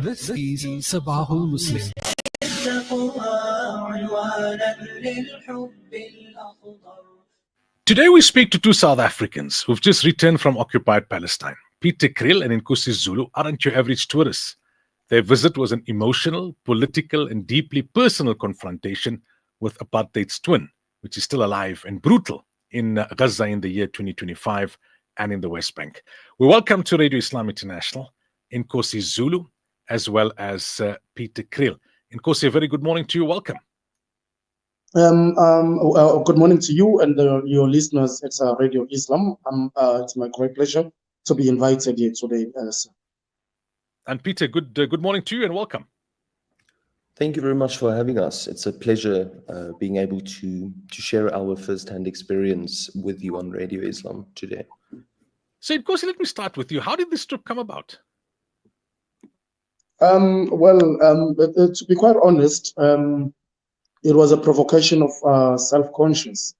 This is Sabahul Muslim. Today we speak to two South Africans who've just returned from occupied Palestine. Peter Kriel and Nkosi Zulu aren't your average tourists. Their visit was an emotional, political, and deeply personal confrontation with apartheid's twin, which is still alive and brutal in Gaza in the year 2025 and in the West Bank. We welcome to Radio Islam International Nkosi Zulu as well as Peter Kriel. Nkosi, a very good morning to you. Welcome. Good morning to you and your listeners at Radio Islam. It's my great pleasure to be invited here today. And Peter, good morning to you and welcome. Thank you very much for having us. It's a pleasure being able to share our first-hand experience with you on Radio Islam today. So, Nkosi, let me start with you. How did this trip come about? To be quite honest, it was a provocation of self-conscious.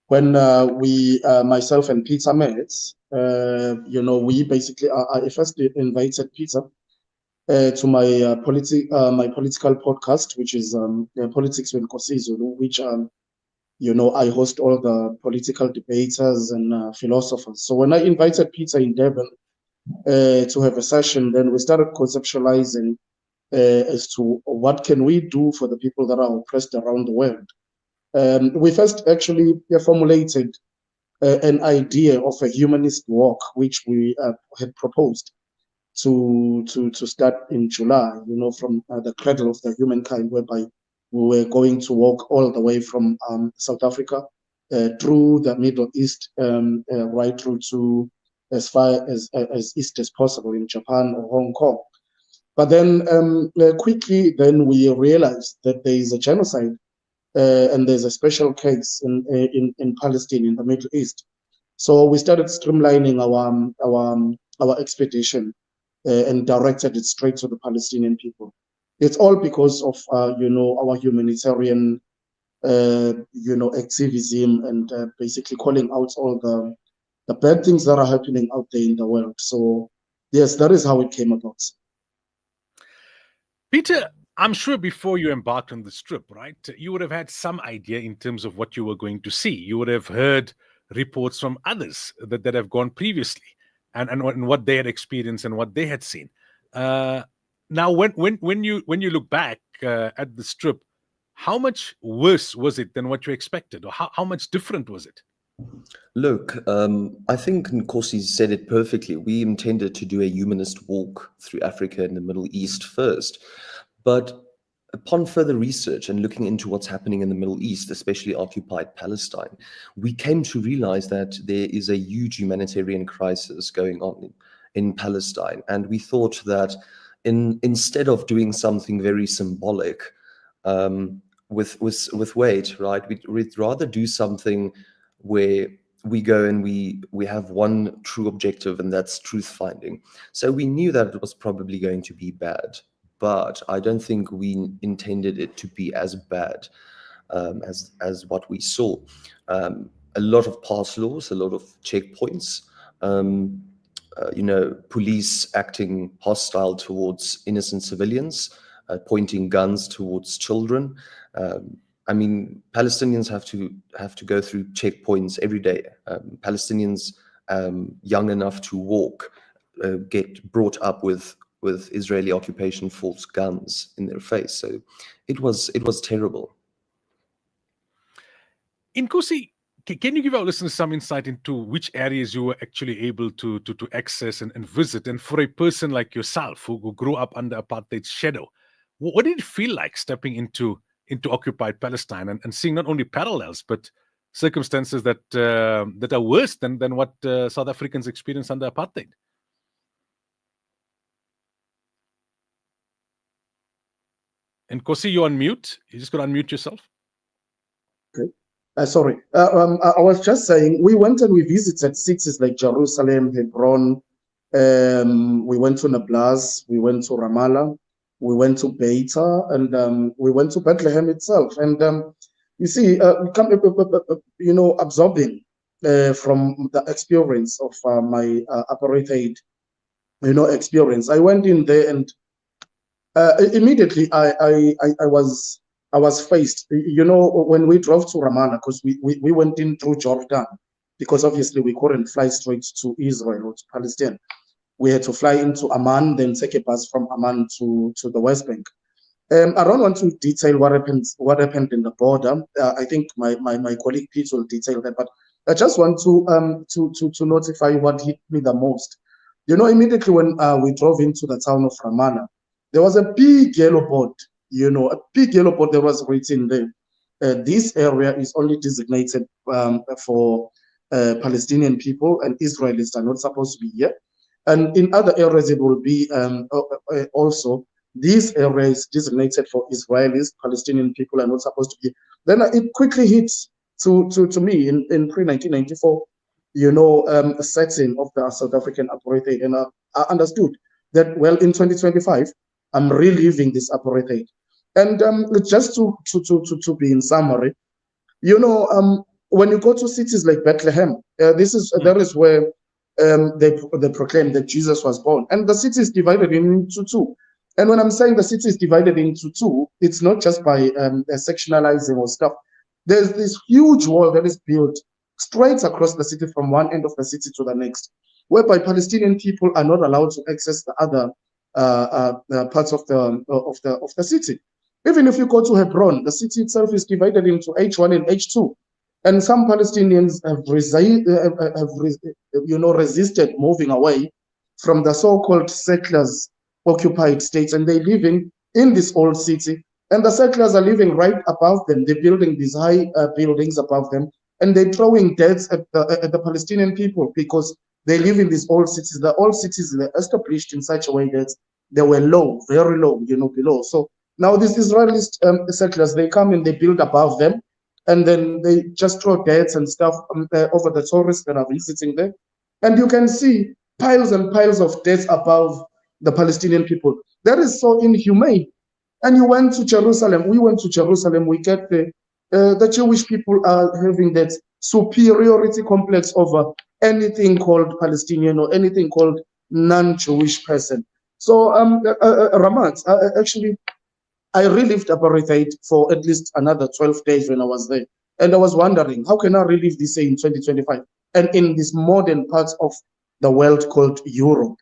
When myself and Peter met, we basically, I first invited Peter to my political podcast, which is Politics with Nkosi Zulu, which I host all the political debaters and philosophers. So when I invited Peter in Durban to have a session, then we started conceptualizing as to what can we do for the people that are oppressed around the world. We first actually formulated an idea of a humanist walk, which we had proposed to start in July, from the cradle of the humankind, whereby we were going to walk all the way from South Africa through the Middle East, right through to as far as east as possible in Japan or Hong Kong. But then quickly, then we realized that there is a genocide and there's a special case in Palestine, in the Middle East. So we started streamlining our expedition and directed it straight to the Palestinian people. It's all because of our humanitarian activism and basically calling out all the bad things that are happening out there in the world. So yes, that is how it came about. Peter, I'm sure before you embarked on this trip, right, you would have had some idea in terms of what you were going to see. You would have heard reports from others that have gone previously and what they had experienced and what they had seen. Now, when you look back at this trip, how much worse was it than what you expected, or how much different was it? Look, I think Nkosi said it perfectly. We intended to do a humanist walk through Africa and the Middle East first. But upon further research and looking into what's happening in the Middle East, especially occupied Palestine, we came to realize that there is a huge humanitarian crisis going on in Palestine. And we thought that instead of doing something very symbolic with weight, right, we'd rather do something where we go and we have one true objective, and that's truth finding. So we knew that it was probably going to be bad, but I don't think we intended it to be as bad as what we saw. A lot of pass laws, a lot of checkpoints, police acting hostile towards innocent civilians, pointing guns towards children. Palestinians have to go through checkpoints every day. Palestinians young enough to walk get brought up with Israeli occupation force guns in their face. So it was terrible. Nkosi, can you give our listeners some insight into which areas you were actually able to access and visit? And for a person like yourself who grew up under apartheid's shadow, what did it feel like stepping into occupied Palestine and seeing not only parallels but circumstances that are worse than what South Africans experienced under apartheid? And Nkosi, you're on mute. You just got to unmute yourself. Okay. Sorry. I was just saying, we went and we visited cities like Jerusalem, Hebron. We went to Nablus. We went to Ramallah. We went to Beta, and we went to Bethlehem itself. And you see, absorbing from the experience of my apartheid, experience. I went in there and Immediately, I was faced. You know, when we drove to Ramallah, because we went in through Jordan, because obviously we couldn't fly straight to Israel or to Palestine. We had to fly into Amman, then take a bus from Amman to the West Bank. I don't want to detail what happened in the border. I think my colleague Pete will detail that, but I just want to notify what hit me the most. You know, immediately when we drove into the town of Ramallah, there was a big yellow board. You know, a big yellow board that was written there. This area is only designated for Palestinian people, and Israelis are not supposed to be here. And in other areas, it will be also, this area is designated for Israelis, Palestinian people are not supposed to be. Then it quickly hits to me in pre-1994, you know, a setting of the South African apartheid. And I understood that, well, in 2025, I'm reliving this apartheid. And just to be in summary, you know, when you go to cities like Bethlehem, that is where they proclaim that Jesus was born. And the city is divided into two. And when I'm saying the city is divided into two, it's not just by sectionalizing or stuff. There's this huge wall that is built straight across the city from one end of the city to the next, whereby Palestinian people are not allowed to access the other parts of the city. Even if you go to Hebron, the city itself is divided into H1 and H2. And some Palestinians have resisted moving away from the so-called settlers occupied states, and they're living in this old city. And the settlers are living right above them. They're building these high buildings above them, and they're throwing dirt at the Palestinian people because they live in these old cities. The old cities were established in such a way that they were low, very low, you know, below. So now these Israeli settlers, they come and they build above them, and then they just throw dirt and stuff over the tourists that are visiting there. And you can see piles and piles of dirt above the Palestinian people. That is so inhumane. And we went to Jerusalem, we get the Jewish people are having that superiority complex over anything called Palestinian or anything called non-Jewish person. So Ramat, actually, I relived apartheid for at least another 12 days when I was there. And I was wondering, how can I relive this in 2025? And in this modern part of the world called Europe.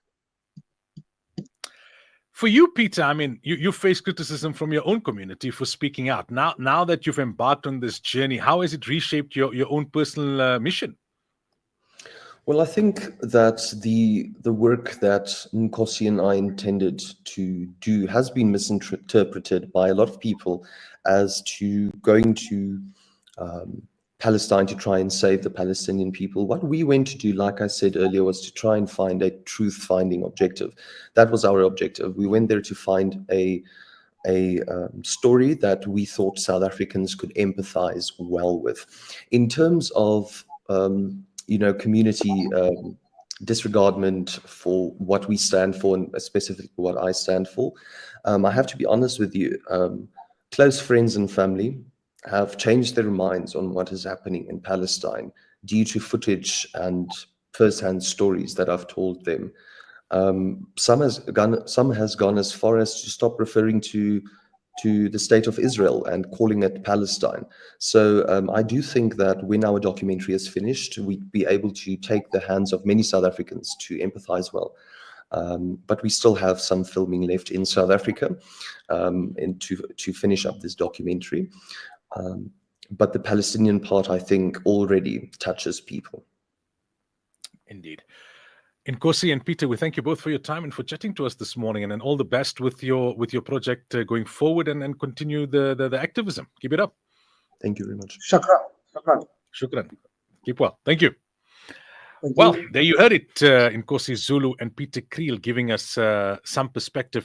For you, Peter, I mean, you face criticism from your own community for speaking out. Now that you've embarked on this journey, how has it reshaped your own personal mission? Well, I think that the work that Nkosi and I intended to do has been misinterpreted by a lot of people as to going to Palestine to try and save the Palestinian people. What we went to do, like I said earlier, was to try and find a truth-finding objective. That was our objective. We went there to find a story that we thought South Africans could empathize well with. In terms of community disregardment for what we stand for, and specifically what I stand for, I have to be honest with you. Close friends and family have changed their minds on what is happening in Palestine due to footage and first-hand stories that I've told them. Some has gone as far as to stop referring to the state of Israel and calling it Palestine. So I do think that when our documentary is finished, we'd be able to take the hands of many South Africans to empathize well. But we still have some filming left in South Africa and to finish up this documentary. But the Palestinian part, I think, already touches people. Indeed. Nkosi and Peter, we thank you both for your time and for chatting to us this morning, and all the best with your project going forward, and continue the activism. Keep it up. Thank you very much. Shukran. Keep well. Thank you. Well, there you heard it, Nkosi Zulu and Peter Kriel giving us some perspective